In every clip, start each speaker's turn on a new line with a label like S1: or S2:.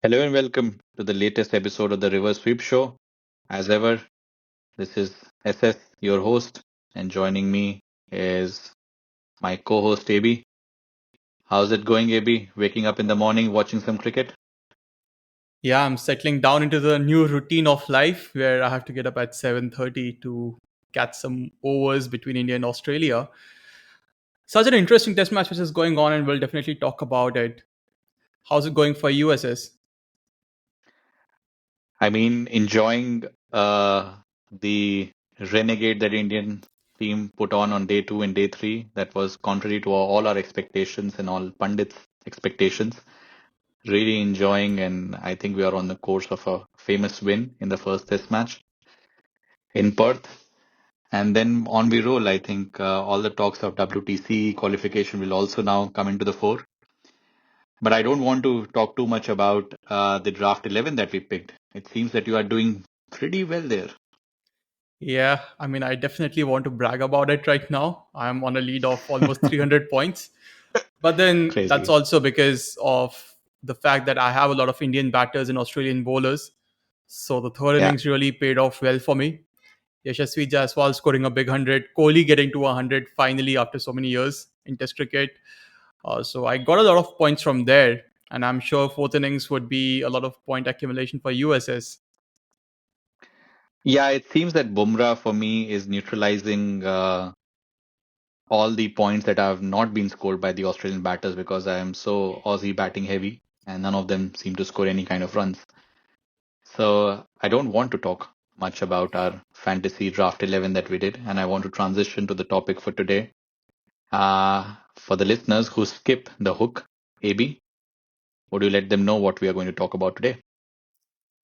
S1: Hello and welcome to the latest episode of the River Sweep Show. As ever, this is SS, your host, and joining me is my co-host AB. How's it going, AB? Waking up in the morning, watching some cricket?
S2: Yeah, I'm settling down into the new routine of life where I have to get up at 7:30 to catch some overs between India and Australia. Such an interesting test match which is going on, and we'll definitely talk about it. How's it going for USS?
S1: I mean, enjoying the renegade that Indian team put on day two and day three. That was contrary to all our expectations and all pundits' expectations. Really enjoying, and I think we are on the course of a famous win in the first test match in Perth. And then on we roll. I think all the talks of WTC qualification will also now come into the fore. But I don't want to talk too much about the draft 11 that we picked. It seems that you are doing pretty well there.
S2: Yeah, I mean, I definitely want to brag about it right now. I'm on a lead of almost 300 points. But then that's
S1: Crazy.
S2: also because of the fact that I have a lot of Indian batters and Australian bowlers. So the third
S1: Yeah.
S2: innings really paid off well for me. Yashasvi Jaiswal scoring a big 100, Kohli getting to 100 finally after so many years in Test cricket. So I got a lot of points from there, and I'm sure fourth innings would be a lot of point accumulation for USS.
S1: Yeah, it seems that Bumrah for me is neutralizing all the points that have not been scored by the Australian batters because I am so Aussie batting heavy and none of them seem to score any kind of runs. So I don't want to talk much about our fantasy draft 11 that we did, and I want to transition to the topic for today. For the listeners who skip the hook, AB, would you let them know what we are going to talk about today?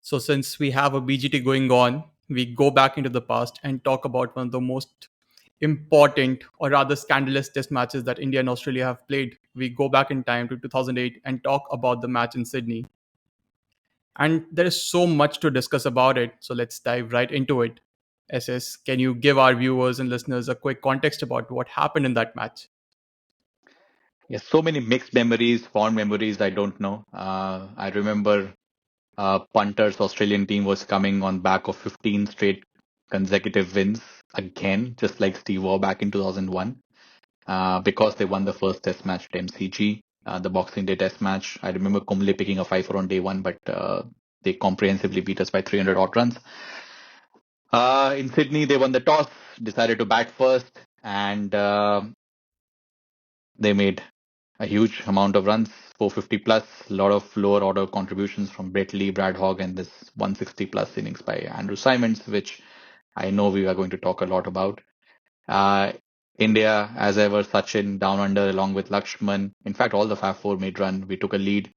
S2: So since we have a BGT going on, we go back into the past and talk about one of the most important or rather scandalous test matches that India and Australia have played. We go back in time to 2008 and talk about the match in Sydney. And there is so much to discuss about it. So let's dive right into it. SS, can you give our viewers and listeners a quick context about what happened in that match?
S1: Yes, so many mixed memories, fond memories, I don't know. I remember Punter's Australian team was coming on back of 15 straight consecutive wins again, just like Steve Waugh back in 2001, because they won the first test match at MCG, the Boxing Day test match. I remember Kumble picking a 5-4 on day one, but they comprehensively beat us by 300 odd runs. In Sydney, they won the toss, decided to bat first, and they made a huge amount of runs, 450 plus, a lot of lower order contributions from Brett Lee, Brad Hogg, and this 160 plus innings by Andrew Simons, which I know we are going to talk a lot about. Uh, India, as ever, Sachin down under along with Lakshman. In fact, all the Fab Four made run. We took a lead,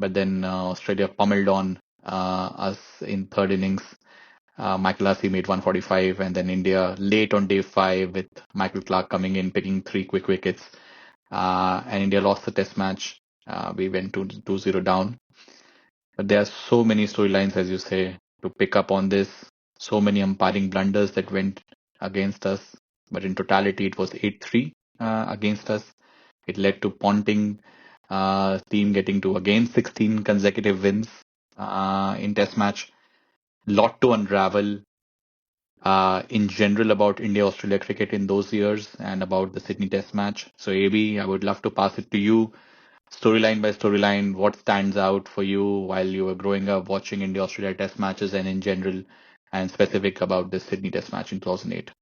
S1: but then Australia pummeled on us in third innings. Michael Hussey made 145, and then India late on day five with Michael Clark coming in, picking three quick wickets. And India lost the test match. We went to 2-0 down. But there are so many storylines, as you say, to pick up on this. So many umpiring blunders that went against us. But in totality, it was 8-3 against us. It led to Ponting team getting to again 16 consecutive wins in test match. Lot to unravel in general about India-Australia cricket in those years and about the Sydney Test match. So, AB, I would love to pass it to you, storyline by storyline. What stands out for you while you were growing up watching India-Australia Test matches and in general, and specific about the Sydney Test match in 2008?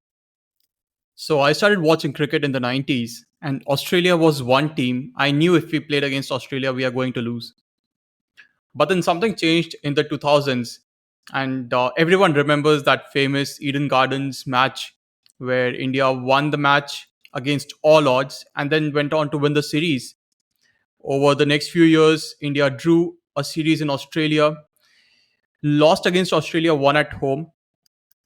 S2: So I started watching cricket in the 90s, and Australia was one team. I knew if we played against Australia, we are going to lose. But then something changed in the 2000s, and everyone remembers that famous Eden Gardens match where India won the match against all odds and then went on to win the series. Over the next few years, India drew a series in Australia, lost against Australia, won at home.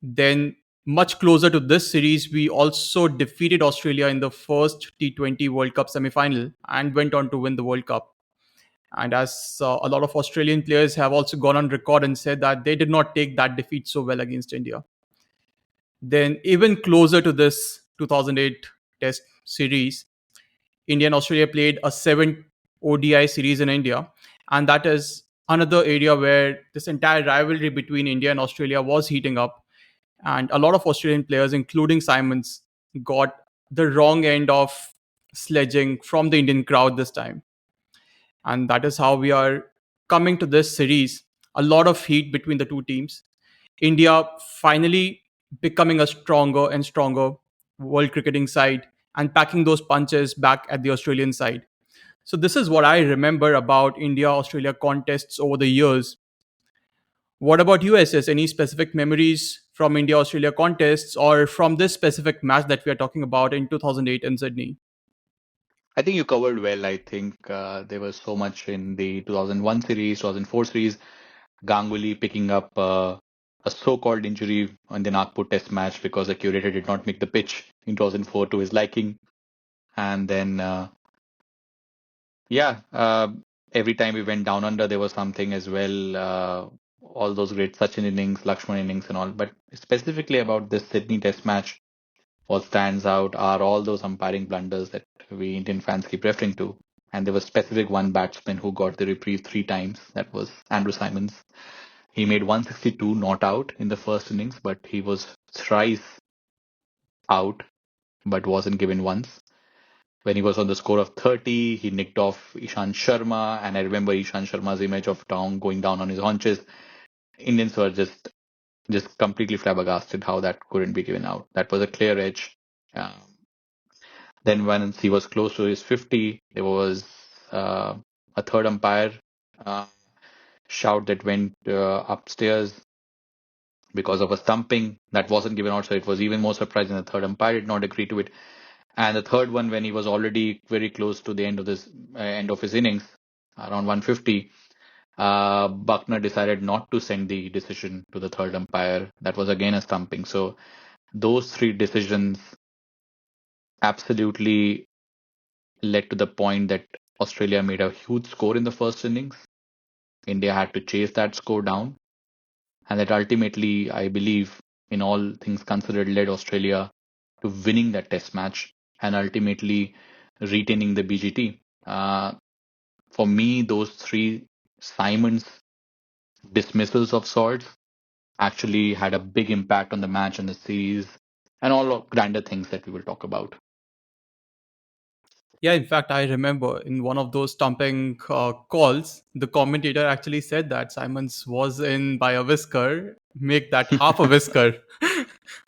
S2: Then, much closer to this series, we also defeated Australia in the first T20 World Cup semi final and went on to win the World Cup. And as a lot of Australian players have also gone on record and said that they did not take that defeat so well against India. Then, even closer to this 2008 Test series, India and Australia played a 7 ODI series in India, and that is another area where this entire rivalry between India and Australia was heating up, and a lot of Australian players, including Simons, got the wrong end of sledging from the Indian crowd this time. And that is how we are coming to this series. A lot of heat between the two teams. India finally becoming a stronger and stronger world cricketing side and packing those punches back at the Australian side. So, this is what I remember about India Australia contests over the years. What about you, SS? Any specific memories from India Australia contests or from this specific match that we are talking about in 2008 in Sydney?
S1: I think you covered well. I think there was so much in the 2001 series, 2004 series. Ganguly picking up a so-called injury on the Nagpur Test match because the curator did not make the pitch in 2004 to his liking. And then, yeah, every time we went down under, there was something as well. All those great Sachin innings, Lakshman innings, and all. But specifically about this Sydney Test match, what stands out are all those umpiring blunders that we Indian fans keep referring to. And there was specific one batsman who got the reprieve three times. That was Andrew Simons. He made 162 not out in the first innings, but he was thrice out, but wasn't given once. When he was on the score of 30, he nicked off Ishan Sharma, and I remember Ishan Sharma's image of down going down on his haunches. Indians were just completely flabbergasted how that couldn't be given out. That was a clear edge. Um, then once he was close to his 50, there was uh, a third umpire uh, shout that went upstairs because of a stumping that wasn't given out. So it was even more surprising. The third umpire did not agree to it. And the third one, when he was already very close to the end of his innings, around 150, Buckner decided not to send the decision to the third umpire. That was again a stumping. So those three decisions absolutely led to the point that Australia made a huge score in the first innings. India had to chase that score down, and that ultimately, I believe, in all things considered, led Australia to winning that test match and ultimately retaining the BGT. For me, those three Simons dismissals of sorts actually had a big impact on the match and the series and all of grander things that we will talk about.
S2: Yeah, in fact, I remember in one of those stumping calls, the commentator actually said that Simons was in by a whisker, make that half a whisker,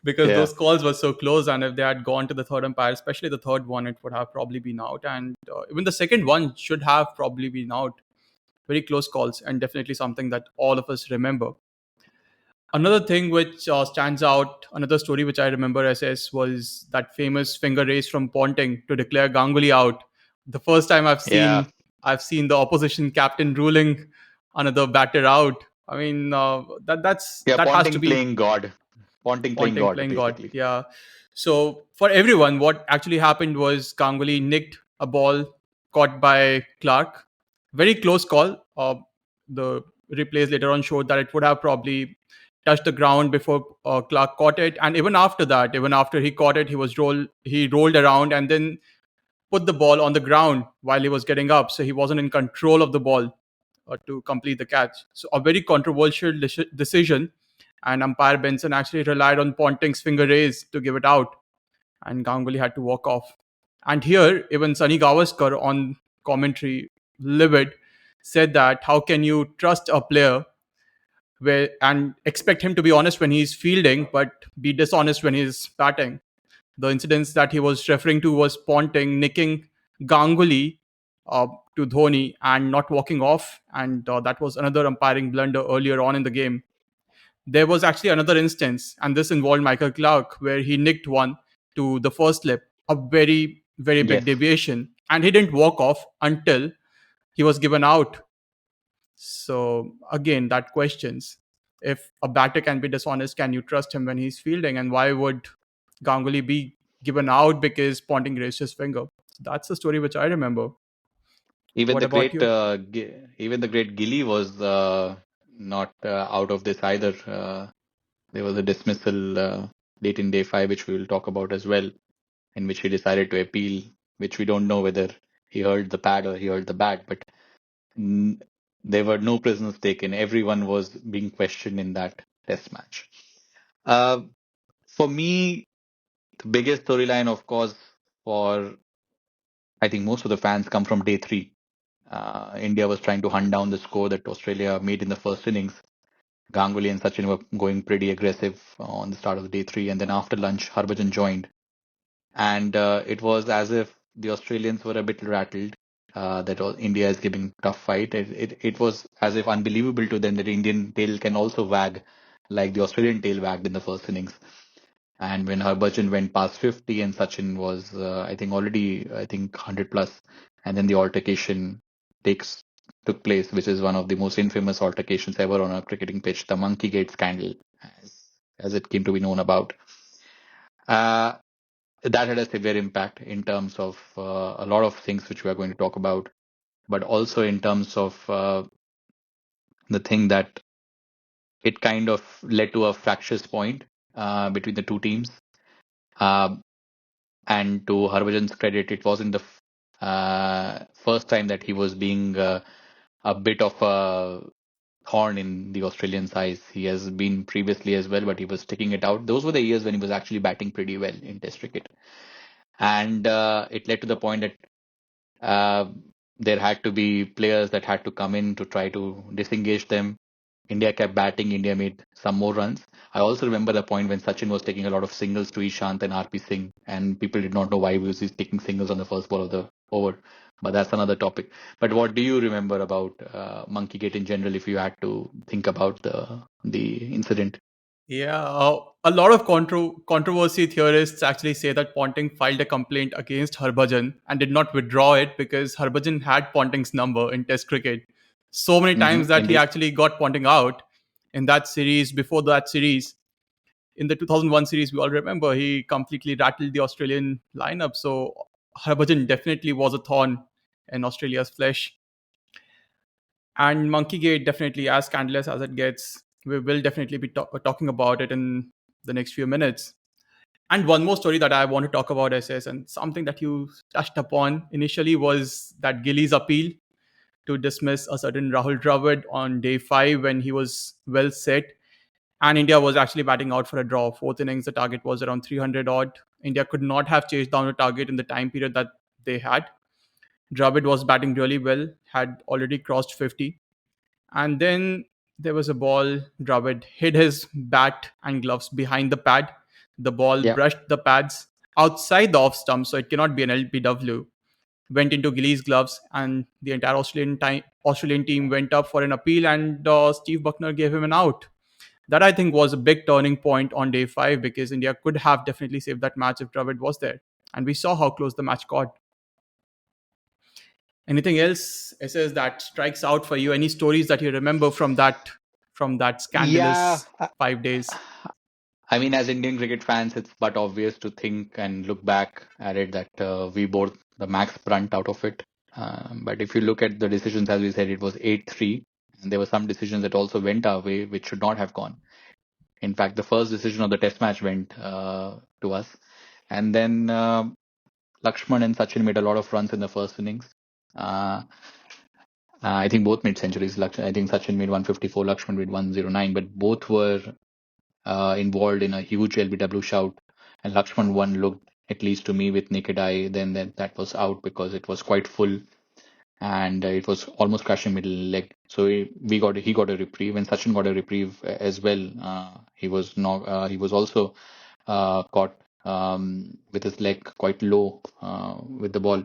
S2: because
S1: Yeah.
S2: those calls were so close. And if they had gone to the third umpire, especially the third one, it would have probably been out. And even the second one should have probably been out. Very close calls, and definitely something that all of us remember. Another thing which stands out, another story which I remember, SS, was that famous finger raise from Ponting to declare Ganguly out. The first time
S1: Yeah.
S2: I've seen the opposition captain ruling another batter out. I mean,
S1: Yeah.
S2: that has to
S1: Ponting
S2: be
S1: playing God. Ponting playing
S2: Ponting
S1: God,
S2: playing God.
S1: basically.
S2: Yeah. So for everyone, what actually happened was Ganguly nicked a ball caught by Clark. Very close call. The replays later on showed that it would have probably touched the ground before Clark caught it, and even after that, even after he caught it, he rolled around and then put the ball on the ground while he was getting up, so he wasn't in control of the ball to complete the catch. So a very controversial decision, and umpire Benson actually relied on Ponting's finger raise to give it out, and Ganguly had to walk off. And here, even Sunny Gavaskar on commentary, livid, said that how can you trust a player and expect him to be honest when he's fielding, but be dishonest when he's batting? The incidents that he was referring to was Ponting nicking Ganguly uh, to Dhoni and not walking off, and that was another umpiring blunder earlier on in the game. There was actually another instance, and this involved Michael Clark, where he nicked one to the first slip, a very, very big
S1: Yes.
S2: deviation, and he didn't walk off until he was given out. So again, that questions if a batter can be dishonest, can you trust him when he's fielding? And why would Ganguly be given out because Ponting raised his finger? So that's the story which I remember.
S1: Even
S2: What
S1: the
S2: about
S1: great,
S2: you?
S1: even the great Gilly was not out of this either. There was a dismissal late in day five, which we will talk about as well, in which he decided to appeal, which we don't know whether he heard the pad or he heard the bat. But There were no prisoners taken. Everyone was being questioned in that test match. Uh, for me, the biggest storyline, of course, for I think most of the fans come from day three. India was trying to hunt down the score that Australia made in the first innings. Ganguly and Sachin were going pretty aggressive on the start of the day three, and then after lunch, Harbhajan joined, and it was as if the Australians were a bit rattled that India is giving tough fight. It was as if unbelievable to them that Indian tail can also wag like the Australian tail wagged in the first innings. And when Harbhajan went past 50 and Sachin was, I think, already, I think, 100 plus, and then the altercation takes took place, which is one of the most infamous altercations ever on a cricketing pitch, the Monkeygate scandal, as it came to be known about. Uh, that had a severe impact in terms of a lot of things which we are going to talk about, but also in terms of the thing that it kind of led to a fractious point between the two teams. Uh, and to Harbhajan's credit, it wasn't the first time that he was being a bit of a thorn in the Australians' eyes. He has been previously as well, but he was sticking it out. Those were the years when he was actually batting pretty well in Test cricket, and it led to the point that Uh, there had to be players that had to come in to try to disengage them. India kept batting. India made some more runs. I also remember the point when Sachin was taking a lot of singles to Ishant and RP Singh, and people did not know why he was taking singles on the first ball of the over. But that's another topic. But what do you remember about Monkeygate in general, if you had to think about the incident?
S2: Yeah, a lot of controversy theorists actually say that Ponting filed a complaint against Harbhajan and did not withdraw it because Harbhajan had Ponting's number in Test cricket so many times that he
S1: Indeed.
S2: actually got Ponting out in that series. Before that series, in the 2001 series, we all remember he completely rattled the Australian lineup. So Harbhajan definitely was a thorn in Australia's flesh. And Monkeygate, definitely as scandalous as it gets, we will definitely be talking about it in the next few minutes. And one more story that I want to talk about, SS, and something that you touched upon initially was that Gilly's appeal to dismiss a certain Rahul Dravid on day five when he was well set. And India was actually batting out for a draw. Fourth innings, the target was around 300 odd. India could not have chased down a target in the time period that they had. Dravid was batting really well, had already crossed 50. And then there was a ball. Dravid hid his bat and gloves behind the pad. The ball
S1: Yeah.
S2: brushed the pads outside the off stump, so it cannot be an LBW. Went into Gilly's gloves, and the entire Australian team went up for an appeal, and Steve Buckner gave him an out. That I think was a big turning point on day five because India could have definitely saved that match if Dravid was there. And we saw how close the match got. Anything else, SS, that strikes out for you? Any stories that you remember from that
S1: Yeah.
S2: scandalous 5 days?
S1: I mean, as Indian cricket fans, it's but obvious to think and look back at it that we bore the max brunt out of it. But if you look at the decisions, as we said, it was 8-3, and there were some decisions that also went our way, which should not have gone. In fact, the first decision of the Test match went to us, and then Lakshman and Sachin made a lot of runs in the first innings. Uh, I think both made centuries. I think Sachin made 154, Lakshman made 109, but both were involved in a huge LBW shout, and Lakshman one looked, at least to me with naked eye, then that was out because it was quite full and it was almost crashing middle leg. So he got a reprieve, and Sachin got a reprieve as well. He was not he was also caught with his leg quite low with the ball.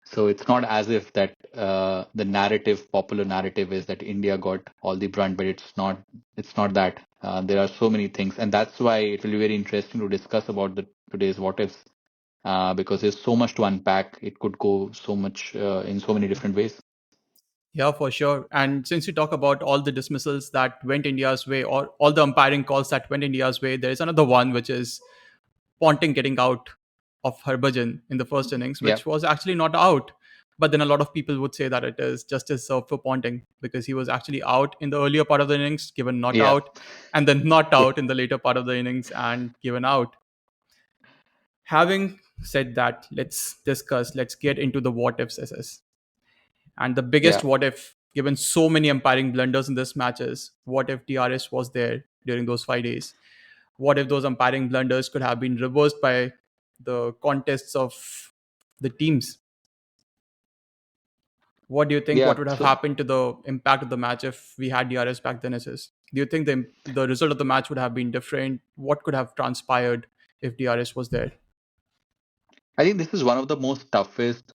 S1: So it's not as if that the popular narrative is that India got all the brunt, but it's not. It's not that. There are so many things, and that's why it will be very interesting to discuss about the today's what ifs, because there's so much to unpack. It could go so much in so many different ways.
S2: Yeah, for sure. And since you talk about all the dismissals that went India's way, or all the umpiring calls that went India's way, there is another one which is Ponting getting out of Harbhajan in the first innings,
S1: Yeah,
S2: which was actually not out. But then a lot of people would say that it is justice served for Ponting because he was actually out in the earlier part of the innings, given not
S1: yeah,
S2: out, and then not
S1: yeah,
S2: out in the later part of the innings and given out. Having said that, let's get into the what ifs, SS. And the biggest
S1: yeah.
S2: what if given so many umpiring blunders in this matches. What if DRS was there during those 5 days? What if those umpiring blunders could have been reversed by the contests of the teams? What do you think?
S1: Yeah.
S2: What would have
S1: So
S2: happened to the impact of the match if we had DRS back then? Is do you think the result of the match would have been different? What could have transpired if DRS was there?
S1: I think this is one of the most toughest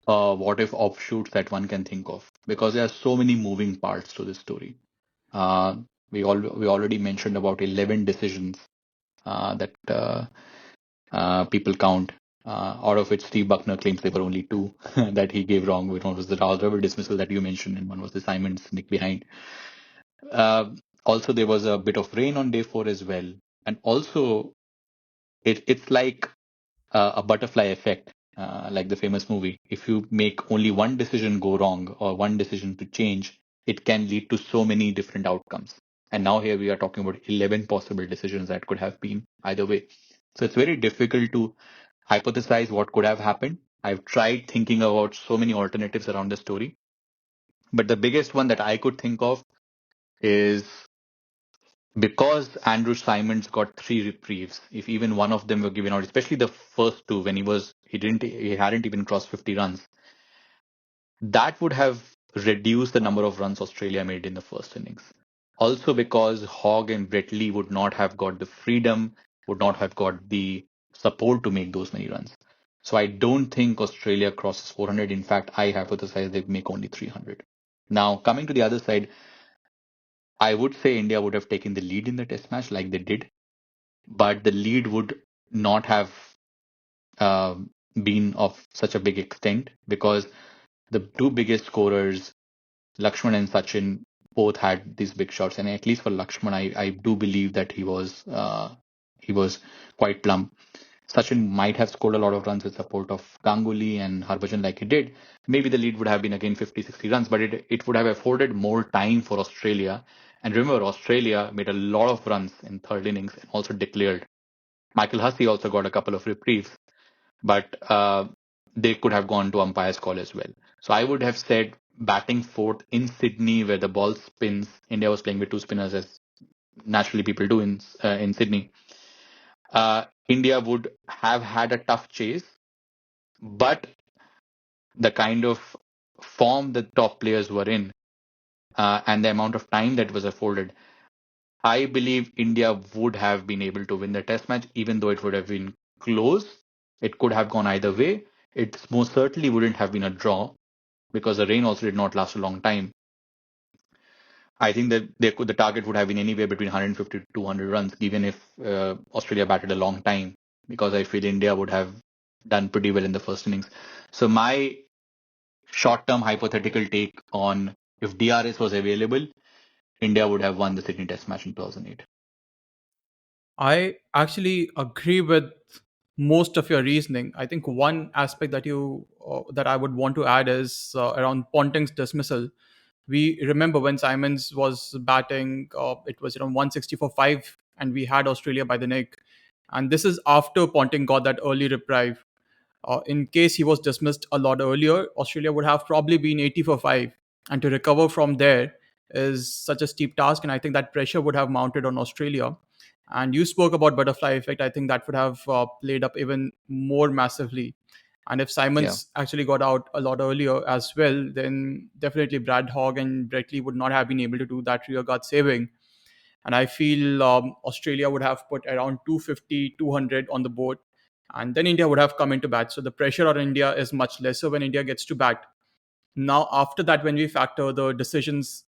S1: what if offshoots that one can think of, because there are so many moving parts to this story. Uh, we already mentioned about 11 decisions that people count, out of which Steve Buckner claims there were only two that he gave wrong. One was the Raul Rebel dismissal that you mentioned, and one was the Simons nick behind. Uh, Also, there was a bit of rain on day four as well, and also it's like a butterfly effect, like the famous movie. If you make only one decision go wrong or one decision to change, it can lead to so many different outcomes. And now here we are talking about 11 possible decisions that could have been either way. So it's very difficult to hypothesize what could have happened. I've tried thinking about so many alternatives around the story, but the biggest one that I could think of is, because Andrew Simons got three reprieves, if even one of them were given out, especially the first two when he hadn't even crossed 50 runs, that would have reduced the number of runs Australia made in the first innings. Also because Hogg and Brett Lee would not have got the freedom, would not have got the support to make those many runs. So I don't think Australia crosses 400. In fact, I hypothesize they make only 300. Now, coming to the other side, I would say India would have taken the lead in the test match like they did, but the lead would not have uh, been of such a big extent, because the two biggest scorers, Lakshman and Sachin, both had these big shots. And at least for Lakshman, I do believe that he was quite plump. Sachin might have scored a lot of runs with support of Ganguly and Harbhajan like he did. Maybe the lead would have been again 50, 60 runs, but it would have afforded more time for Australia. And remember, Australia made a lot of runs in third innings and also declared. Michael Hussey also got a couple of reprieves, but they could have gone to umpire's call as well. So I would have said batting fourth in Sydney, where the ball spins. India was playing with two spinners, as naturally people do in Sydney. India would have had a tough chase, but the kind of form the top players were in, and the amount of time that was afforded, I believe India would have been able to win the test match, even though it would have been close. It could have gone either way. It most certainly wouldn't have been a draw, because the rain also did not last a long time. I think that the target would have been anywhere between 150 to 200 runs, even if Australia batted a long time, because I feel India would have done pretty well in the first innings. So my short-term hypothetical take on, if DRS was available, India would have won the Sydney Test match in 2008.
S2: I actually agree with most of your reasoning. I think one aspect that I would want to add is around Ponting's dismissal. We remember when Simons was batting, it was around 160 for five, and we had Australia by the neck. And this is after Ponting got that early reprieve. In case he was dismissed a lot earlier, Australia would have probably been 80 for 5. And to recover from there is such a steep task. And I think that pressure would have mounted on Australia. And you spoke about butterfly effect. I think that would have played up even more massively. And if
S1: Yeah,
S2: Simons actually got out a lot earlier as well, then definitely Brad Hogg and Brett Lee would not have been able to do that rear guard saving. And I feel Australia would have put around 250, 200 on the board, and then India would have come into bat. So the pressure on India is much lesser when India gets to bat. Now, after that, when we factor the decisions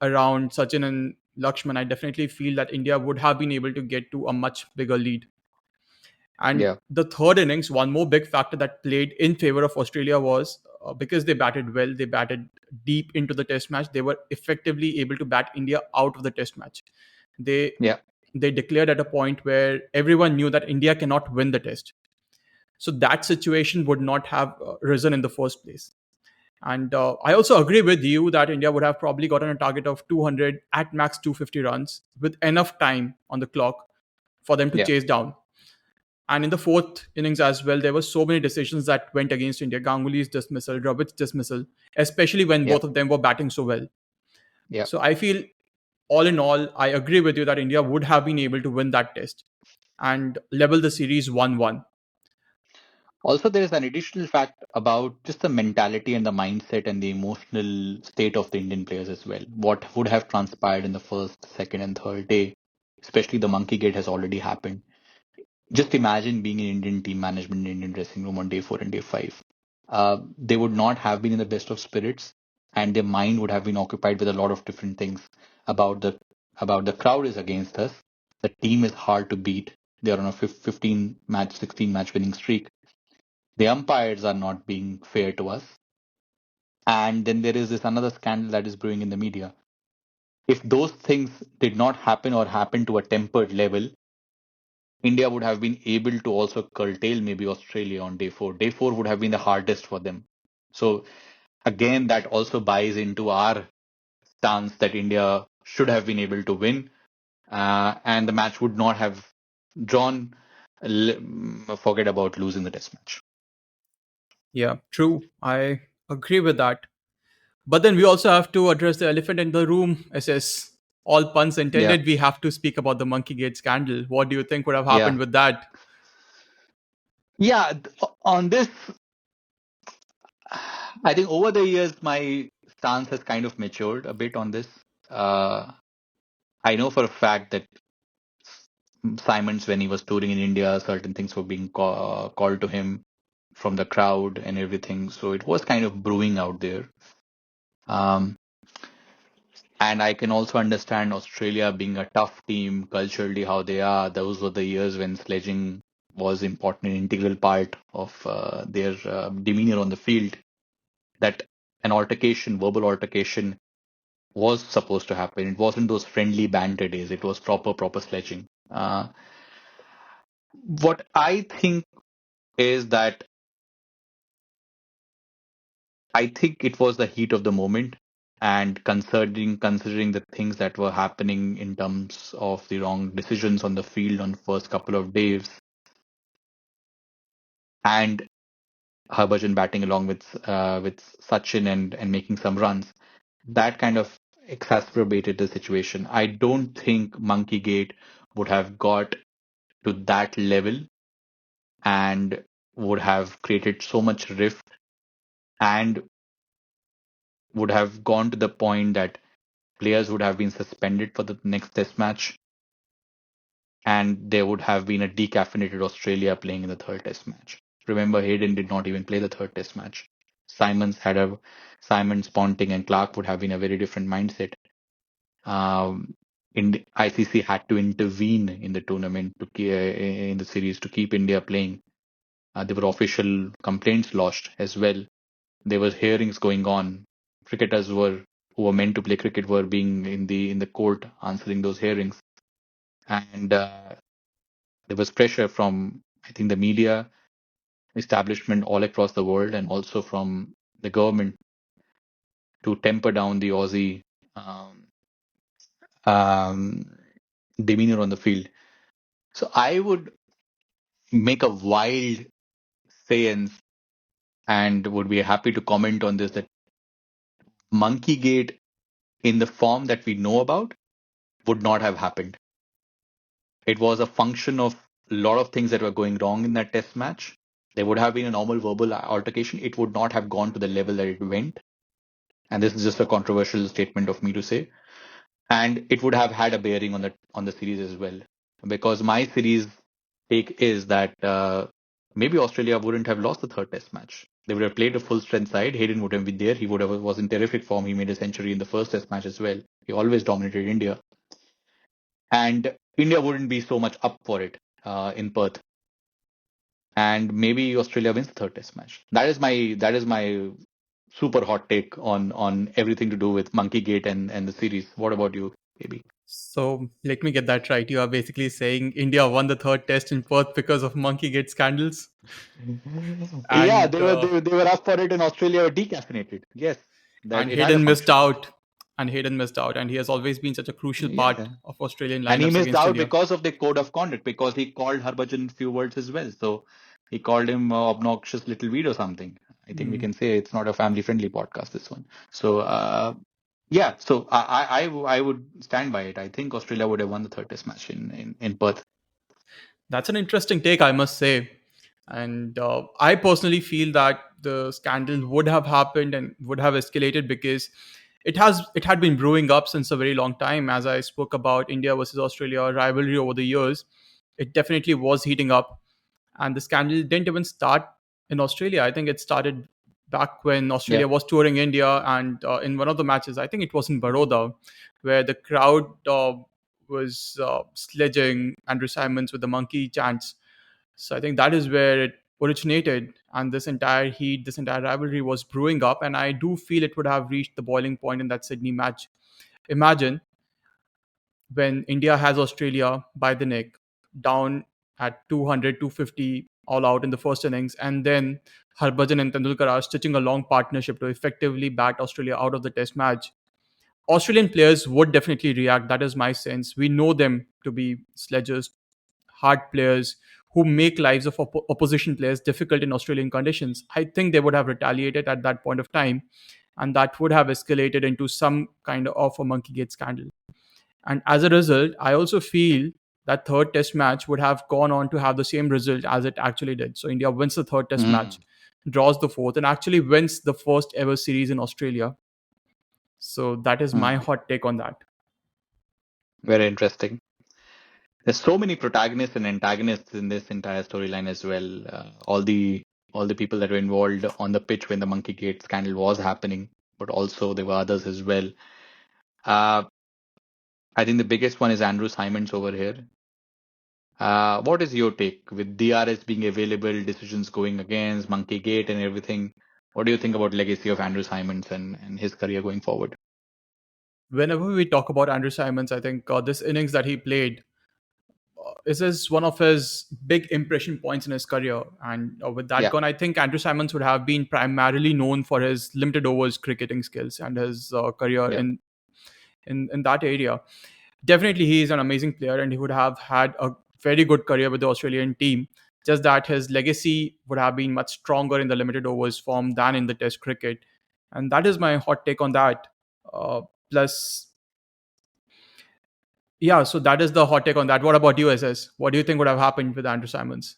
S2: around Sachin and Lakshman, I definitely feel that India would have been able to get to a much bigger lead. And
S1: yeah,
S2: the third innings, one more big factor that played in favor of Australia was because they batted well, they batted deep into the test match, they were effectively able to bat India out of the test match. They
S1: yeah,
S2: they declared at a point where everyone knew that India cannot win the test. So that situation would not have risen in the first place. And I also agree with you that India would have probably gotten a target of 200, at max 250 runs with enough time on the clock for them to
S1: yeah.
S2: chase down. And in the fourth innings as well, there were so many decisions that went against India. Ganguly's dismissal, Dravid's dismissal, especially when
S1: Yeah,
S2: both of them were batting so well.
S1: yeah.
S2: So I feel, all in all, I agree with you that India would have been able to win that test and level the series 1-1.
S1: Also, there is an additional fact about just the mentality and the mindset and the emotional state of the Indian players as well. What would have transpired in the first, second, and third day, especially the Monkeygate has already happened. Just imagine being in Indian team management, Indian dressing room on day four and day five. They would not have been in the best of spirits, and their mind would have been occupied with a lot of different things about the crowd is against us. The team is hard to beat. They are on a 15 match, 16 match winning streak. The umpires are not being fair to us. And then there is this another scandal that is brewing in the media. If those things did not happen or happen to a tempered level, India would have been able to also curtail maybe Australia on day four. Day four would have been the hardest for them. So again, that also buys into our stance that India should have been able to win, and the match would not have drawn. Forget about losing the test match.
S2: Yeah, true. I agree with that. But then we also have to address the elephant in the room, SS. All puns
S1: Yeah,
S2: intended, we have to speak about the Monkeygate scandal. What do you think would have happened
S1: yeah,
S2: with that?
S1: yeah. On this, I think over the years my stance has kind of matured a bit on this. Uh, I know for a fact that Simons, when he was touring in India, certain things were being called to him from the crowd and everything. So it was kind of brewing out there. Um, and I can also understand Australia being a tough team culturally, how they are. Those were the years when sledging was important, an integral part of their demeanor on the field. That an altercation, verbal altercation, was supposed to happen. It wasn't those friendly banter days. It was proper sledging. What I think is that I think it was the heat of the moment, and considering the things that were happening in terms of the wrong decisions on the field on first couple of days, and Harbhajan batting along with Sachin and making some runs, that kind of exacerbated the situation. I don't think Monkeygate would have got to that level and would have created so much rift and would have gone to the point that players would have been suspended for the next test match, and there would have been a decaffeinated Australia playing in the third test match. Remember, Hayden did not even play the third test match. Simons, Ponting, and Clark would have been a very different mindset. In the ICC had to intervene in the tournament in the series to keep India playing. There were official complaints lodged as well. There were hearings going on. Cricketers who were meant to play cricket were being in the court answering those hearings, and there was pressure from, I think, the media establishment all across the world, and also from the government to temper down the Aussie um, um, demeanor on the field. So I would make a wild sayance and would be happy to comment on this, that Monkeygate in the form that we know about would not have happened. It was a function of a lot of things that were going wrong in that test match. There would have been a normal verbal altercation. It would not have gone to the level that it went. And this is just a controversial statement of me to say. And it would have had a bearing on the series as well. Because my series take is that maybe Australia wouldn't have lost the third test match. They would have played a full strength side. Hayden would have been there. He would have was in terrific form. He made a century in the first test match as well. He always dominated India. And India wouldn't be so much up for it in Perth, and maybe Australia wins the third test match. That is my super hot take on everything to do with Monkeygate and the series. What about you, AB?
S2: So let me get that right. You are basically saying India won the third test in Perth because of Monkeygate scandals,
S1: Yeah,
S2: and
S1: they were up for it, and Australia were decaffeinated. Yes, that
S2: and
S1: it had a
S2: Hayden missed
S1: function.
S2: out. and Hayden missed out, and he has always been such a crucial part
S1: Yeah.
S2: of Australian
S1: And he
S2: lineups
S1: missed
S2: against
S1: out
S2: India.
S1: because of the code of conduct, because he called Harbhajan few words as well. So he called him obnoxious little weed or something. I think we
S2: Mm.
S1: can say it's not a family friendly podcast, this one. So, yeah, so I would stand by it. I think Australia would have won the third test match in Perth.
S2: That's an interesting take, I must say. And I personally feel that the scandal would have happened and would have escalated because it had been brewing up since a very long time. As I spoke about India versus Australia rivalry over the years, it definitely was heating up. And the scandal didn't even start in Australia. I think it started back when
S1: Yeah.
S2: Australia was touring India, and in one of the matches, I think it was in Baroda, where the crowd was sledging Andrew Simons with the monkey chants. So I think that is where it originated, and this entire heat, this entire rivalry was brewing up, and I do feel it would have reached the boiling point in that Sydney match. Imagine when India has Australia by the neck, down at 200, 250 all out in the first innings, and then Harbhajan and Tendulkar are stitching a long partnership to effectively bat Australia out of the test match. Australian players would definitely react. That is my sense. We know them to be sledgers, hard players who make lives of opposition players difficult in Australian conditions. I think they would have retaliated at that point of time, and that would have escalated into some kind of a Monkeygate scandal. And as a result, I also feel that third test match would have gone on to have the same result as it actually did. So India wins the third test match,
S1: Mm,
S2: draws the fourth, and actually wins the first ever series in Australia. So that is my
S1: mm.
S2: hot take on that.
S1: Very interesting. There's so many protagonists and antagonists in this entire storyline as well. All the people that were involved on the pitch when the Monkeygate scandal was happening, but also there were others as well. Uh, I think the biggest one is Andrew Simons over here. What is your take with DRS being available, decisions going against Monkeygate and everything? What do you think about legacy of Andrew Simons and his career going forward?
S2: Whenever we talk about Andrew Simons, I think this innings that he played is one of his big impression points in his career. And with that
S1: Yeah,
S2: gone, I think Andrew Simons would have been primarily known for his limited overs cricketing skills and his career
S1: yeah.
S2: in that area. Definitely, he is an amazing player, and he would have had a very good career with the Australian team. Just that his legacy would have been much stronger in the limited overs form than in the Test cricket, and that is my hot take on that. Uh, Plus, yeah, so that is the hot take on that. What about you, SS? What do you think would have happened with Andrew Simons?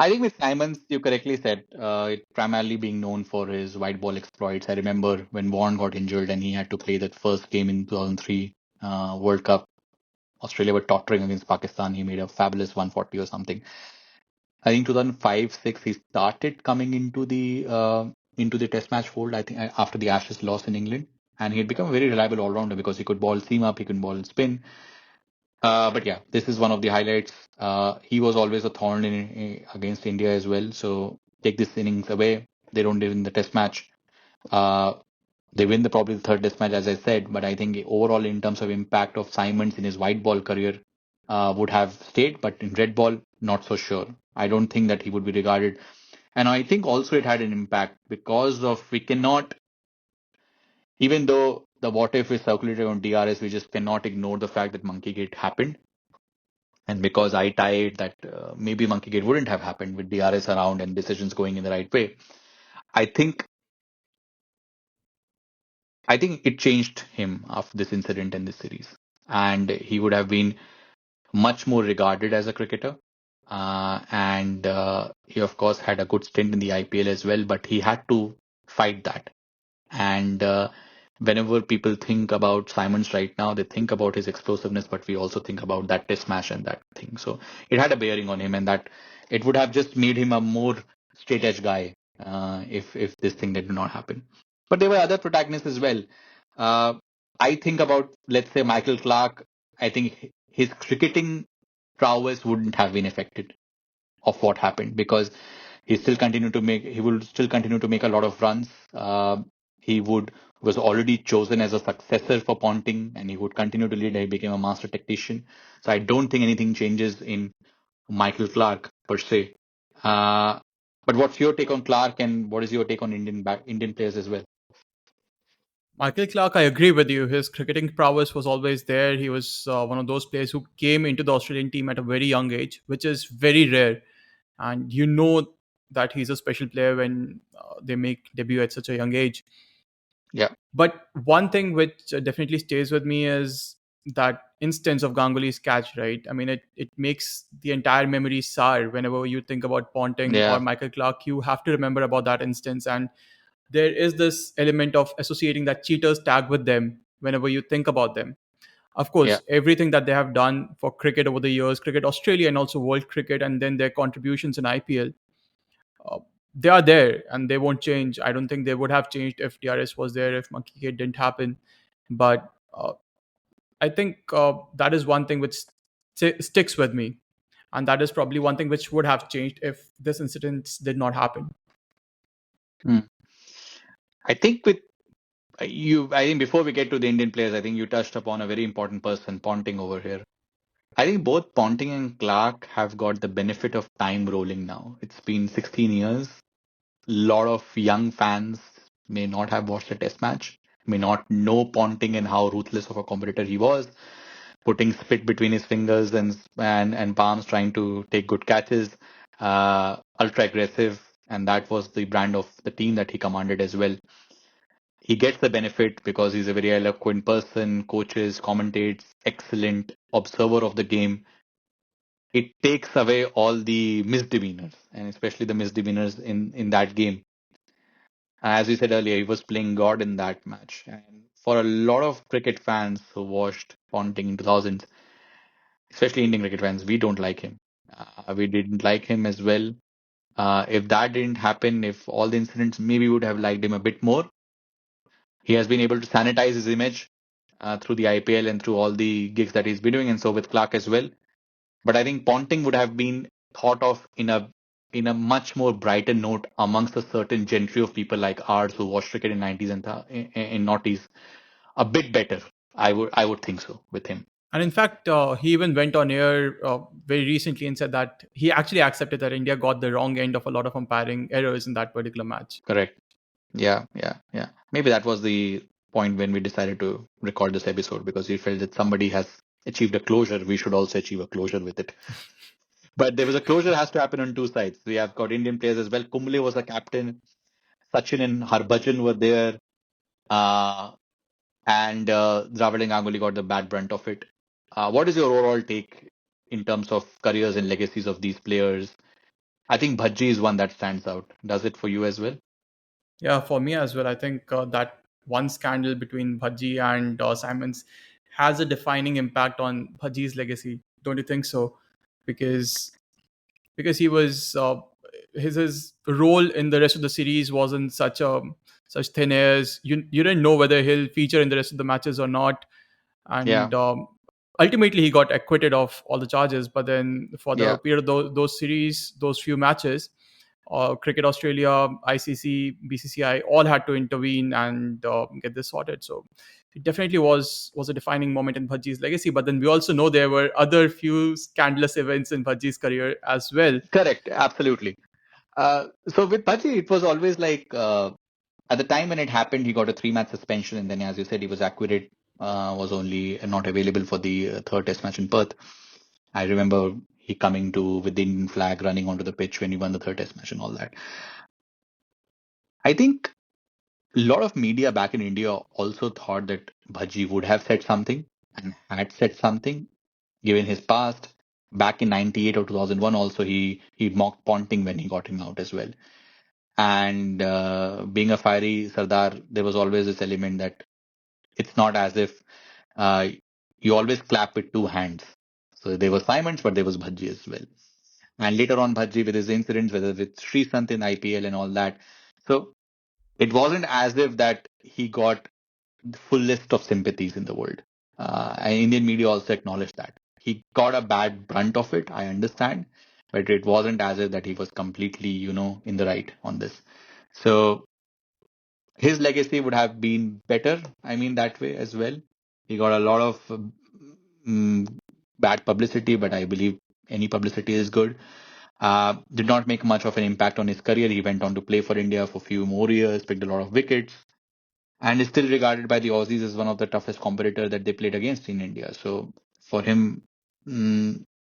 S1: I think with Simons, you correctly said, it primarily being known for his white ball exploits. I remember when Vaughan got injured and he had to play that first game in 2003 World Cup. Australia were tottering against Pakistan. He made a fabulous 140 or something. I think 2005, 6, he started coming into the Test match fold. I think after the Ashes loss in England, and he had become a very reliable all rounder because he could ball seam up, he could ball spin. But yeah, this is one of the highlights. He was always a thorn against India as well. So take this innings away. They don't win the Test match. Uh, they win the probably the third Test match, as I said. But I think overall, in terms of impact of Simons in his white ball career, would have stayed. But in red ball, not so sure. I don't think that he would be regarded. And I think also it had an impact because of we cannot, even though the what if is circulated on DRS, we just cannot ignore the fact that Monkeygate happened. And because I tied that maybe Monkeygate wouldn't have happened with DRS around and decisions going in the right way. I think I think it changed him after this incident in this series, and he would have been much more regarded as a cricketer. And he of course had a good stint in the IPL as well, but he had to fight that. And whenever people think about Simons right now, they think about his explosiveness, but we also think about that test smash and that thing. So it had a bearing on him, and that it would have just made him a more straight edge guy if this thing did not happen. But there were other protagonists as well. Uh, I think about, let's say, Michael Clark. I think his cricketing prowess wouldn't have been affected of what happened because he will still continue to make a lot of runs. He would was already chosen as a successor for Ponting, and he would continue to lead. He became a master tactician. So I don't think anything changes in Michael Clark per se. Uh, but what's your take on Clark, and what is your take on Indian players as well?
S2: Michael Clark, I agree with you. His cricketing prowess was always there. He was one of those players who came into the Australian team at a very young age, which is very rare. And you know that he's a special player when they make debut at such a young age.
S1: Yeah,
S2: But one thing which definitely stays with me is that instance of Ganguly's catch, right? I mean, it makes the entire memory sour whenever you think about Ponting or
S1: yeah,
S2: Michael Clark. You have to remember about that instance. And there is this element of associating that cheaters tag with them whenever you think about them. Of
S1: yeah.
S2: course, everything that they have done for cricket over the years, cricket Australia and also world cricket, and then their contributions in IPL, uh, they are there and they won't change. I don't think they would have changed if DRS was there, if Monkeygate didn't happen. But I think that is one thing which sticks with me. And that is probably one thing which would have changed if this incident did not happen.
S1: Hmm. I think with you, I think before we get to the Indian players, I think you touched upon a very important person, Ponting over here. I think both Ponting and Clark have got the benefit of time rolling now. It's been 16 years. A lot of young fans may not have watched a test match, may not know Ponting and how ruthless of a competitor he was, putting spit between his fingers and palms, trying to take good catches, ultra aggressive, and that was the brand of the team that he commanded as well. He gets the benefit because he's a very eloquent person, coaches, commentates, excellent observer of the game. It takes away all the misdemeanors, and especially the misdemeanors in that game. As we said earlier, he was playing God in that match. And for a lot of cricket fans who watched Ponting in 2000s, especially Indian cricket fans, we don't like him. We didn't like him as well. If that didn't happen, if all the incidents, maybe we would have liked him a bit more. He has been able to sanitize his image through the IPL and through all the gigs that he's been doing, and so with Clark as well. But I think Ponting would have been thought of in a much more brighter note amongst a certain gentry of people like ours who watched cricket in 90s and in noughties a bit better. I would think so with him.
S2: And in fact, he even went on air very recently and said that he actually accepted that India got the wrong end of a lot of umpiring errors in that particular match.
S1: Correct. Yeah, yeah, yeah. Maybe that was the point when we decided to record this episode because we felt that somebody has achieved a closure. We should also achieve a closure with it. But there was a closure has to happen on two sides. We have got Indian players as well. Kumble was a captain. Sachin and Harbhajan were there. Uh, and Dravid and Ganguly got the bad brunt of it. What is your overall take in terms of careers and legacies of these players? I think Bhaji is one that stands out. Does it for you as well?
S2: Yeah, for me as well. I think that one scandal between Bhaji and Simons has a defining impact on Bhaji's legacy. Don't you think so? Because he was his role in the rest of the series wasn't such thin airs. You didn't know whether he'll feature in the rest of the matches or not,
S1: Yeah,
S2: and ultimately he got acquitted of all the charges. But then for the
S1: yeah,
S2: period of those series, those few matches, Cricket Australia, ICC, BCCI all had to intervene and get this sorted. So it definitely was a defining moment in Bhaji's legacy. But then we also know there were other few scandalous events in Bhaji's career as well.
S1: correct. Absolutely. So with Bhaji, it was always like at the time when it happened, he got a 3-match suspension, and then, as you said, he was acquitted, was only not available for the third test match in Perth. I remember he coming to with the Indian flag, running onto the pitch when he won the third test match and all that. I think a lot of media back in India also thought that Bhaji would have said something and had said something given his past. Back in 98 or 2001 also he mocked Ponting when he got him out as well. And being a fiery Sardar, there was always this element that it's not as if uh, you always clap with two hands. So there was Simons, but there was Bhaji as well. And later on, Bhaji with his incidents, whether with Sri Sant in IPL and all that. So it wasn't as if that he got the full list of sympathies in the world. And Indian media also acknowledged that. He got a bad brunt of it, I understand, but it wasn't as if that he was completely, in the right on this. So his legacy would have been better, I mean, that way as well. He got a lot of mm, bad publicity, but I believe any publicity is good. Did not make much of an impact on his career. He went on to play for India for a few more years, picked a lot of wickets. and is still regarded by the Aussies as one of the toughest competitor that they played against in India. So for him,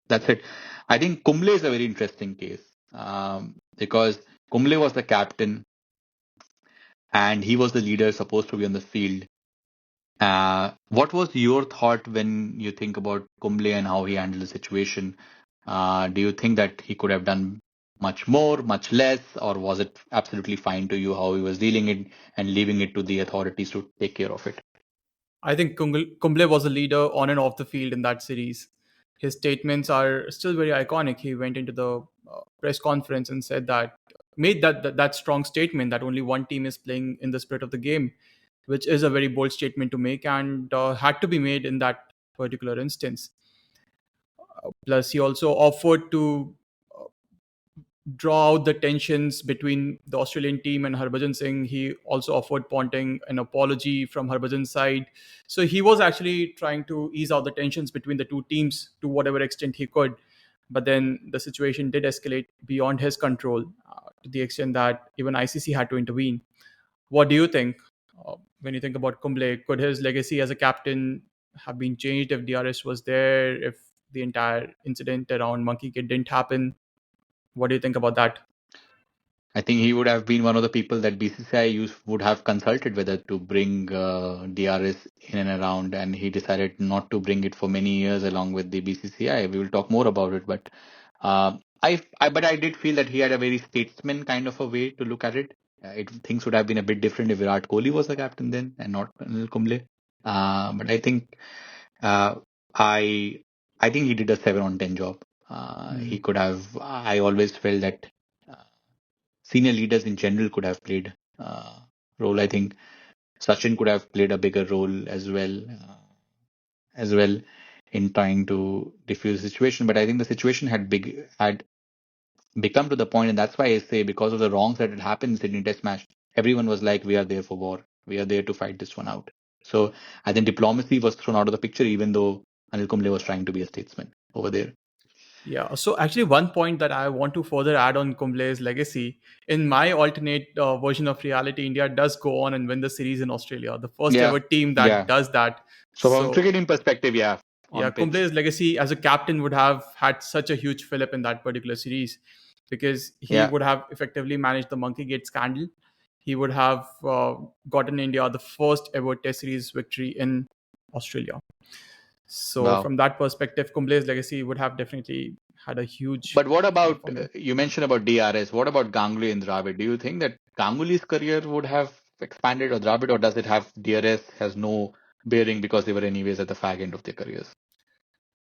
S1: that's it. I think Kumble is a very interesting case because Kumble was the captain and he was the leader supposed to be on the field. What was your thought when you think about Kumble and how he handled the situation? Do you think that he could have done much more, much less, or was it absolutely fine to you how he was dealing it and leaving it to the authorities to take care of it?
S2: I think Kumble was a leader on and off the field in that series. His statements are still very iconic. He went into the press conference and said that made that strong statement that only one team is playing in the spirit of the game, which is a very bold statement to make and had to be made in that particular instance. Plus, he also offered to draw out the tensions between the Australian team and Harbhajan Singh. He also offered Ponting an apology from Harbhajan's side. So he was actually trying to ease out the tensions between the two teams to whatever extent he could. But then the situation did escalate beyond his control to the extent that even ICC had to intervene. What do you think when you think about Kumble? Could his legacy as a captain have been changed if DRS was there, if the entire incident around Monkeygate didn't happen? What do you think about that?
S1: I think he would have been one of the people that BCCI would have consulted whether to bring DRS in and around, and he decided not to bring it for many years along with the BCCI. We will talk more about it, but but I did feel that he had a very statesman kind of a way to look at it. Things would have been a bit different if Virat Kohli was the captain then and not Anil Kumble. But I think uh, I I think he did a 7 on 10 job. He
S2: Hmm.
S1: could have. I always felt that. Senior leaders in general could have played role. I think Sachin could have played a bigger role as well in trying to diffuse the situation. But I think the situation had become to the point, and that's why I say because of the wrongs that had happened in Sydney Test match, everyone was like, "We are there for war. We are there to fight this one out." So I think diplomacy was thrown out of the picture, even though Anil Kumble was trying to be a statesman over there.
S2: Yeah. So actually, one point that I want to further add on Kumble's legacy, in my alternate version of reality, India does go on and win the series in Australia, the first
S1: Yeah,
S2: ever team that
S1: yeah.
S2: does that.
S1: So from
S2: So
S1: cricketing perspective, yeah,
S2: yeah,
S1: on pitch,
S2: Kumble's legacy as a captain would have had such a huge fillip in that particular series because he
S1: yeah.
S2: would have effectively managed the Monkeygate scandal. He would have gotten India the first ever Test series victory in Australia. So
S1: Wow.
S2: from that perspective, Kumble's legacy would have definitely had a huge
S1: But what about
S2: for him.
S1: you mentioned about DRS? What about Ganguly and Dravid? Do you think that Ganguly's career would have expanded or Dravid, or does it have DRS has no bearing because they were anyways at the fag end of their careers?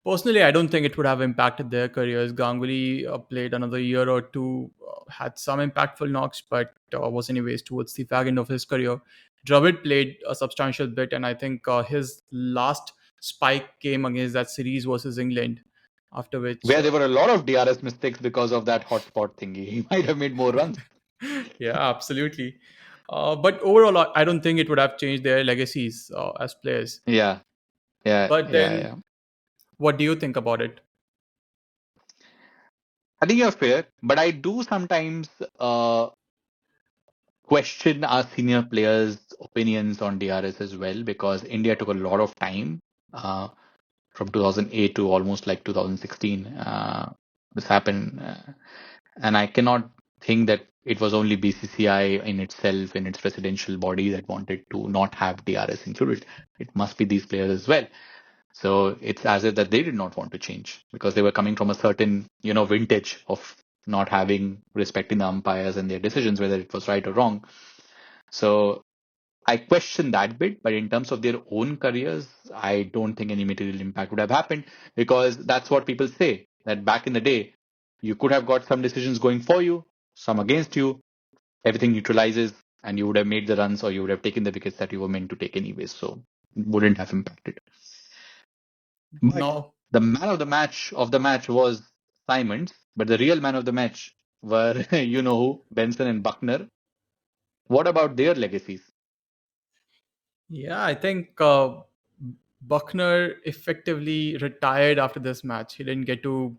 S2: Personally, I don't think it would have impacted their careers. Ganguly played another year or two, had some impactful knocks, but was anyways towards the fag end of his career. Dravid played a substantial bit, and I think his last spike came against that series versus England, after which,
S1: Where there were a lot of DRS mistakes because of that hotspot thingy. He might have made more runs.
S2: yeah, absolutely. But overall, I don't think it would have changed their legacies as players.
S1: Yeah, yeah,
S2: But
S1: yeah,
S2: then,
S1: yeah.
S2: what do you think about it?
S1: I think you're fair, but I do sometimes question our senior players' opinions on DRS as well because India took a lot of time. From 2008 to almost like 2016. This happened, and I cannot think that it was only BCCI in itself, in its presidential body, that wanted to not have DRS included. It must be these players as well. So it's as if that they did not want to change because they were coming from a certain, vintage of not having respecting the umpires and their decisions, whether it was right or wrong. So I question that bit, but in terms of their own careers, I don't think any material impact would have happened because that's what people say that back in the day, you could have got some decisions going for you, some against you, everything neutralizes, and you would have made the runs or you would have taken the wickets that you were meant to take anyways. So it wouldn't have impacted. But
S2: Now,
S1: the man of the match was Simons, but the real man of the match were you know who, Benson and Buckner. What about their legacies?
S2: yeah, I think Buckner effectively retired after this match. He didn't get to.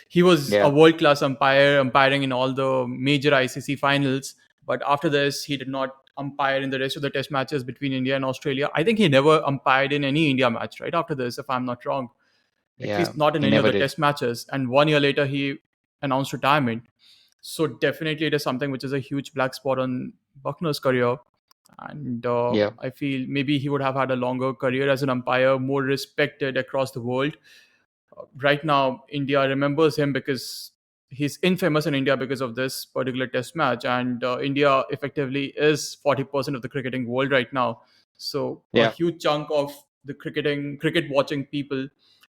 S2: He was a
S1: Yeah.
S2: world class umpire, umpiring in all the major ICC finals. But after this, he did not umpire in the rest of the test matches between India and Australia. I think he never umpired in any India match right after this, if I'm not wrong. At
S1: Yeah,
S2: least not in
S1: he
S2: any of
S1: never
S2: the
S1: did.
S2: test matches. And 1 year later, he announced retirement. So definitely, it is something which is a huge black spot on Buckner's career. And
S1: Yeah,
S2: I feel maybe he would have had a longer career as an umpire, more respected across the world. Right now, India remembers him because he's infamous in India because of this particular test match. And India effectively is 40% of the cricketing world right now. So a
S1: yeah,
S2: huge chunk of the cricket watching people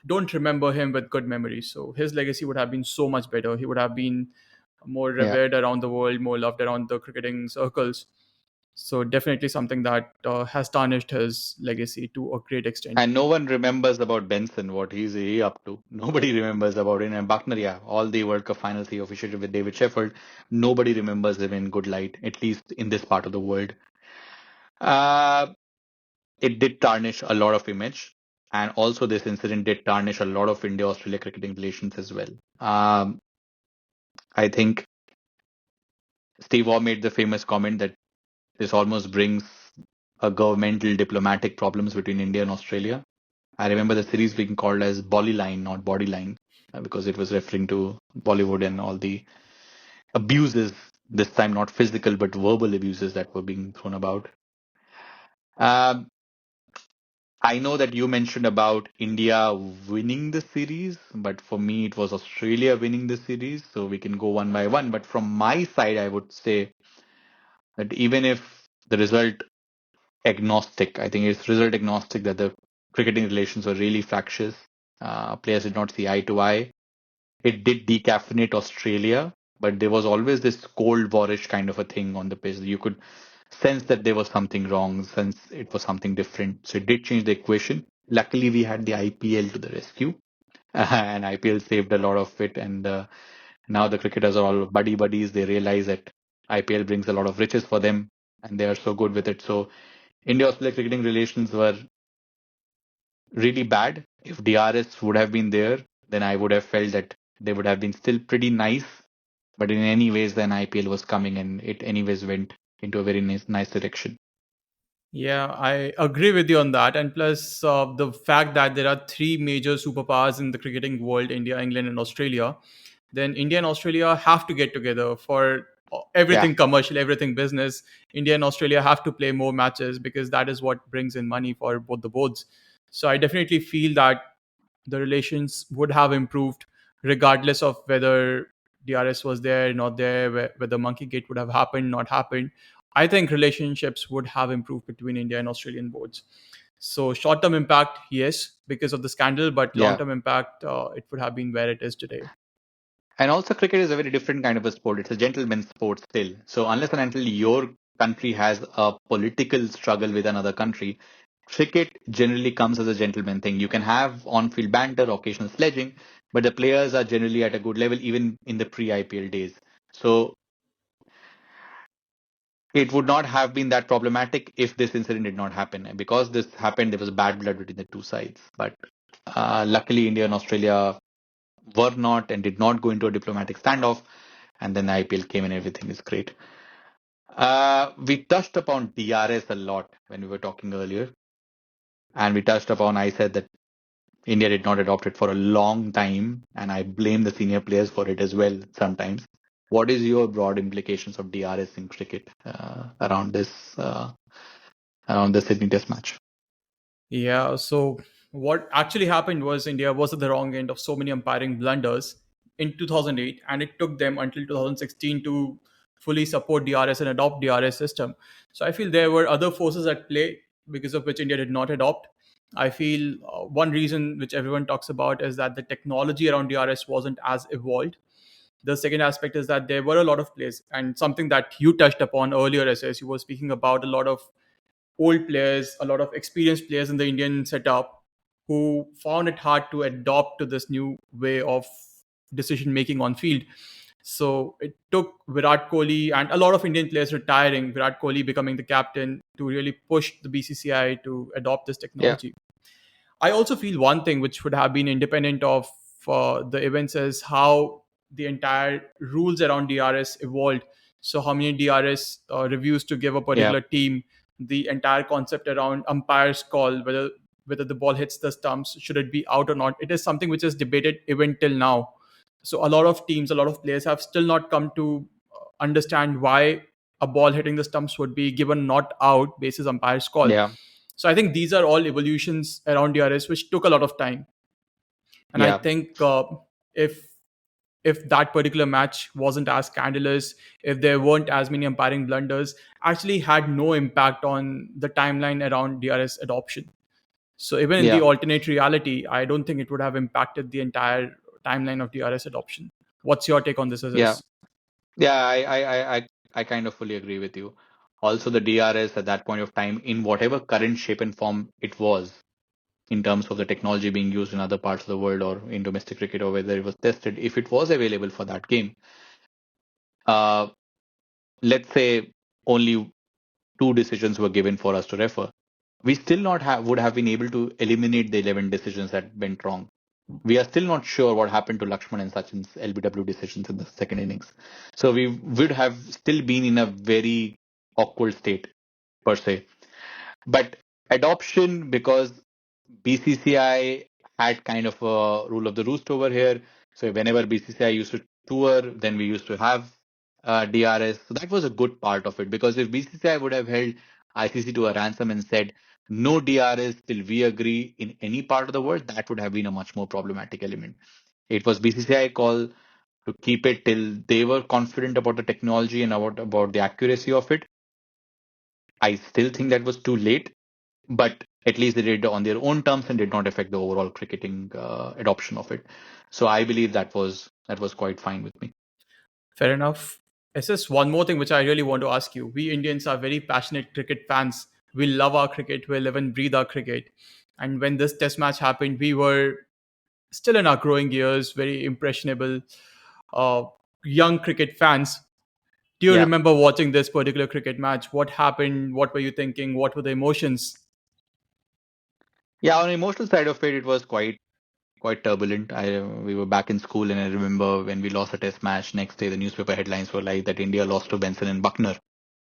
S2: don't remember him with good memories. So his legacy would have been so much better. He would have been more
S1: yeah.
S2: revered around the world, more loved around the cricketing circles. So definitely something that has tarnished his legacy to a great extent.
S1: And no one remembers about Benson, what he's he up to. Nobody remembers about him. And Buckner, yeah, all the World Cup finals he officiated with David Sheffield. Nobody remembers him in good light, at least in this part of the world. Uh, it did tarnish a lot of image. And also, this incident did tarnish a lot of India Australia cricketing relations as well. I think Steve Waugh made the famous comment that this almost brings a governmental diplomatic problems between India and Australia. I remember the series being called as Bollyline, not Bodyline, because it was referring to Bollywood and all the abuses, this time not physical but verbal abuses that were being thrown about. Um, I know that you mentioned about India winning the series, but for me it was Australia winning the series, so we can go one by one. But from my side, I would say that even if the result agnostic, I think it's result agnostic that the cricketing relations were really fractious. Players did not see eye to eye. It did decaffeinate Australia, but there was always this cold warish kind of a thing on the pitch. You could sense that there was something wrong, sense it was something different. So it did change the equation. Luckily, we had the IPL to the rescue, and IPL saved a lot of it. And now the cricketers are all buddy buddies. They realize that IPL brings a lot of riches for them, and they are so good with it. So India-Australia cricketing relations were really bad. If DRS would have been there, then I would have felt that they would have been still pretty nice. But in any ways, then IPL was coming and it anyways went into a very nice direction.
S2: Yeah, I agree with you on that. And plus, the fact that there are three major superpowers in the cricketing world, India, England, and Australia, then India and Australia have to get together for
S1: Yeah.
S2: everything commercial, everything business. India and Australia have to play more matches because that is what brings in money for both the boards. So I definitely feel that the relations would have improved regardless of whether DRS was there, not there, whether Monkeygate would have happened, not happened. I think relationships would have improved between India and Australian boards. So short term impact, yes, because of the scandal, but long
S1: Yeah.
S2: term impact, it would have been where it is today.
S1: And also, cricket is a very different kind of a sport. It's a gentleman's sport still. So, unless and until your country has a political struggle with another country, cricket generally comes as a gentleman thing. You can have on field banter, occasional sledging, but the players are generally at a good level, even in the pre IPL days. So, it would not have been that problematic if this incident did not happen. And because this happened, there was bad blood between the two sides. But luckily, India and Australia were not and did not go into a diplomatic standoff. And then the IPL came and everything is great. We touched upon DRS a lot when we were talking earlier. And we touched upon, I said that India did not adopt it for a long time. And I blame the senior players for it as well sometimes. What is your broad implications of DRS in cricket around this Sydney Test match?
S2: Yeah. So what actually happened was India was at the wrong end of so many umpiring blunders in 2008, and it took them until 2016 to fully support DRS and adopt DRS system. So I feel there were other forces at play because of which India did not adopt. I feel one reason which everyone talks about is that the technology around DRS wasn't as evolved. The second aspect is that there were a lot of plays, and something that you touched upon earlier, as you were speaking about a lot of old players, a lot of experienced players in the Indian setup who found it hard to adopt to this new way of decision making on field. So it took Virat Kohli and a lot of Indian players retiring, Virat Kohli becoming the captain to really push the BCCI to adopt this
S1: Yeah,
S2: technology. I also feel one thing which would have been independent of the events is how the entire rules around DRS evolved. So how many DRS reviews to give a
S1: Yeah.
S2: particular team, the entire concept around umpires call, whether the ball hits the stumps, should it be out or not, it is something which is debated even till now. So a lot of teams, a lot of players have still not come to understand why a ball hitting the stumps would be given not out basis umpire's call.
S1: Yeah.
S2: So I think these are all evolutions around DRS which took a lot of time. And I
S1: Yeah.
S2: think if if that particular match wasn't as scandalous, if there weren't as many umpiring blunders, actually had no impact on the timeline around DRS adoption. So even in the
S1: Yeah.
S2: alternate reality, I don't think it would have impacted the entire timeline of DRS adoption. What's your take on this,
S1: Yeah.
S2: Aziz?
S1: Yeah. I kind of fully agree with you. Also, the DRS at that point of time, in whatever current shape and form it was, in terms of the technology being used in other parts of the world or in domestic cricket or whether it was tested, if it was available for that game, uh, let's say only two decisions were given for us to refer, we still not have would have been able to eliminate the 11 decisions that went wrong. We are still not sure what happened to Lakshman and Sachin's LBW decisions in the second innings. So we would have still been in a very awkward state per se. But adoption, because BCCI had kind of a rule of the roost over here. So whenever BCCI used to tour, then we used to have DRS. So that was a good part of it, because if BCCI would have held ICC to a ransom and said no DRS till we agree in any part of the world, that would have been a much more problematic element. It was BCCI call to keep it till they were confident about the technology and about the accuracy of it. I still think that was too late, but at least they did it on their own terms and did not affect the overall cricketing adoption of it. So I believe that was quite fine with me.
S2: Fair enough. It's just one more thing which I really want to ask you. We Indians are very passionate cricket fans. We love our cricket. We live and breathe our cricket. And when this test match happened, we were still in our growing years, very impressionable, uh, young cricket fans. Do you
S1: Yeah,
S2: remember watching this particular cricket match? What happened? What were you thinking? What were the emotions?
S1: yeah. On the emotional side of it, it was quite turbulent. I We were back in school, and I remember when we lost a test match. Next day, the newspaper headlines were like that India lost to Benson and Buckner.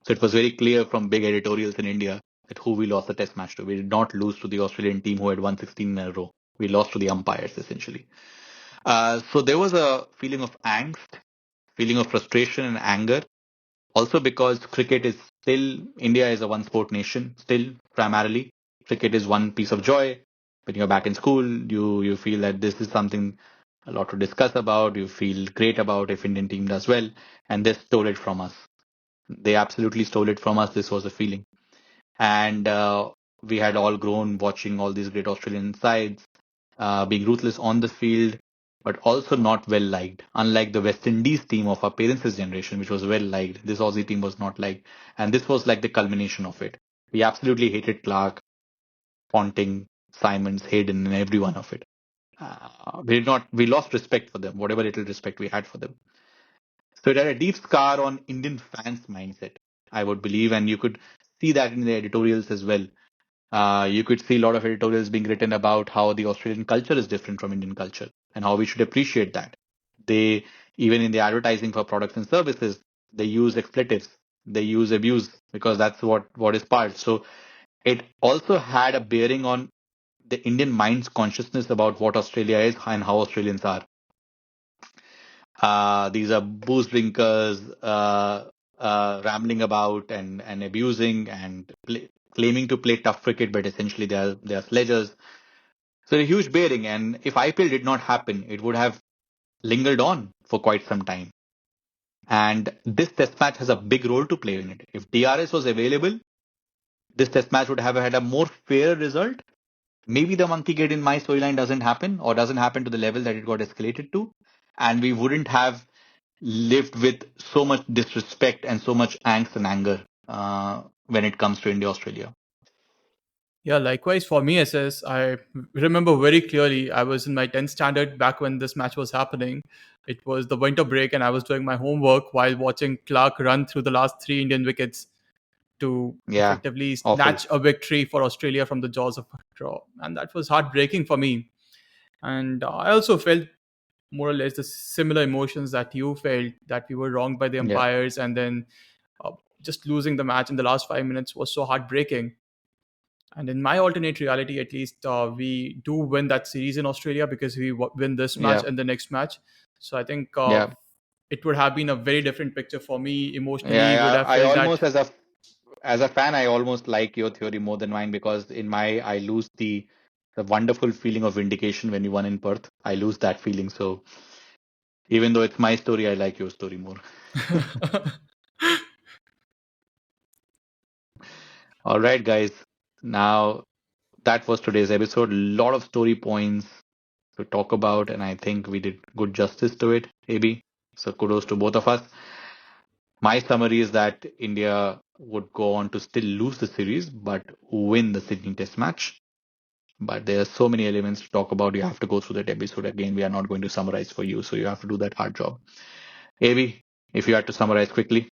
S1: So it was very clear from big editorials in India that who we lost the test match to. We did not lose to the Australian team who had won 16 in a row. We lost to the umpires essentially. So there was a feeling of angst, feeling of frustration and anger. Also because cricket is still, India is a one sport nation, still primarily. Cricket is one piece of joy. When you're back in school, you feel that this is something a lot to discuss about. You feel great about if Indian team does well, and they stole it from us. They absolutely stole it from us. This was the feeling, and we had all grown watching all these great Australian sides being ruthless on the field, but also not well liked. Unlike the West Indies team of our parents' generation, which was well liked, this Aussie team was not liked. And this was like the culmination of it. We absolutely hated Clark, Ponting, Simons, Hayden, and every one of it. We lost respect for them, whatever little respect we had for them. So it had a deep scar on Indian fans' mindset, I would believe, and you could see that in the editorials as well. You could see a lot of editorials being written about how the Australian culture is different from Indian culture and how we should appreciate that. They, even in the advertising for products and services, they use expletives, they use abuse because that's what is part. So it also had a bearing on the Indian mind's consciousness about what Australia is and how Australians are. These are booze drinkers, rambling about and abusing and claiming to play tough cricket, but essentially they are sledgers. So a huge bearing. And if IPL did not happen, it would have lingered on for quite some time. And this test match has a big role to play in it. If DRS was available, this test match would have had a more fair result. Maybe the Monkeygate in my storyline doesn't happen or doesn't happen to the level that it got escalated to. And we wouldn't have lived with so much disrespect and so much angst and anger when it comes to India Australia.
S2: Yeah, likewise for me, SS. I remember very clearly I was in my 10th standard back when this match was happening. It was the winter break, and I was doing my homework while watching Clark run through the last three Indian wickets to
S1: Yeah,
S2: effectively
S1: awful.
S2: snatch a victory for Australia from the jaws of a draw. And that was heartbreaking for me. And I also felt more or less the similar emotions that you felt, that we were wronged by the
S1: Yeah,
S2: umpires, and then uh, just losing the match in the last 5 minutes was so heartbreaking. And in my alternate reality, at least, we do win that series in Australia because we win this match
S1: yeah,
S2: and the next match. So I think
S1: yeah,
S2: it would have been a very different picture for me emotionally. Would
S1: yeah.
S2: have
S1: I
S2: felt that.
S1: almost, as a fan, I almost like your theory more than mine because in my I lose the wonderful feeling of vindication when you won in Perth. I lose that feeling. So even though it's my story, I like your story more. All right, guys. Now that was today's episode. A lot of story points to talk about, and I think we did good justice to it, AB. So kudos to both of us. My summary is that India would go on to still lose the series, but win the Sydney Test match. But there are so many elements to talk about. You have to go through that episode again. We are not going to summarize for you, so you have to do that hard job. AB, if you had to summarize quickly.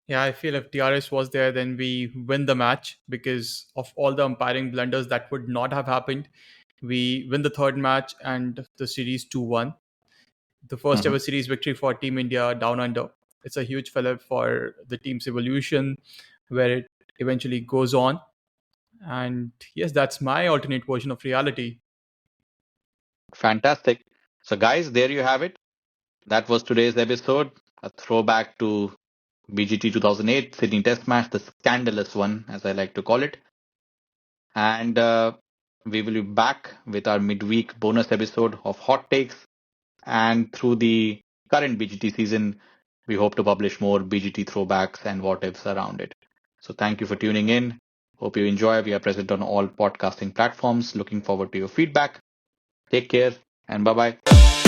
S2: Yeah, I feel if DRS was there, then we win the match because of all the umpiring blunders that would not have happened. We win the third match and the series 2-1. The first
S1: Mhm.
S2: ever series victory for Team India down under. It's a huge fillip for the team's evolution, where it eventually goes on. And yes, that's my alternate version of reality.
S1: Fantastic. So, guys, there you have it. That was today's episode. A throwback to BGT 2008 Sydney Test match, the scandalous one, as I like to call it. And we will be back with our midweek bonus episode of Hot Takes. And through the current BGT season, we hope to publish more BGT throwbacks and what ifs around it. So thank you for tuning in. Hope you enjoy. We are present on all podcasting platforms. Looking forward to your feedback. Take care and bye bye.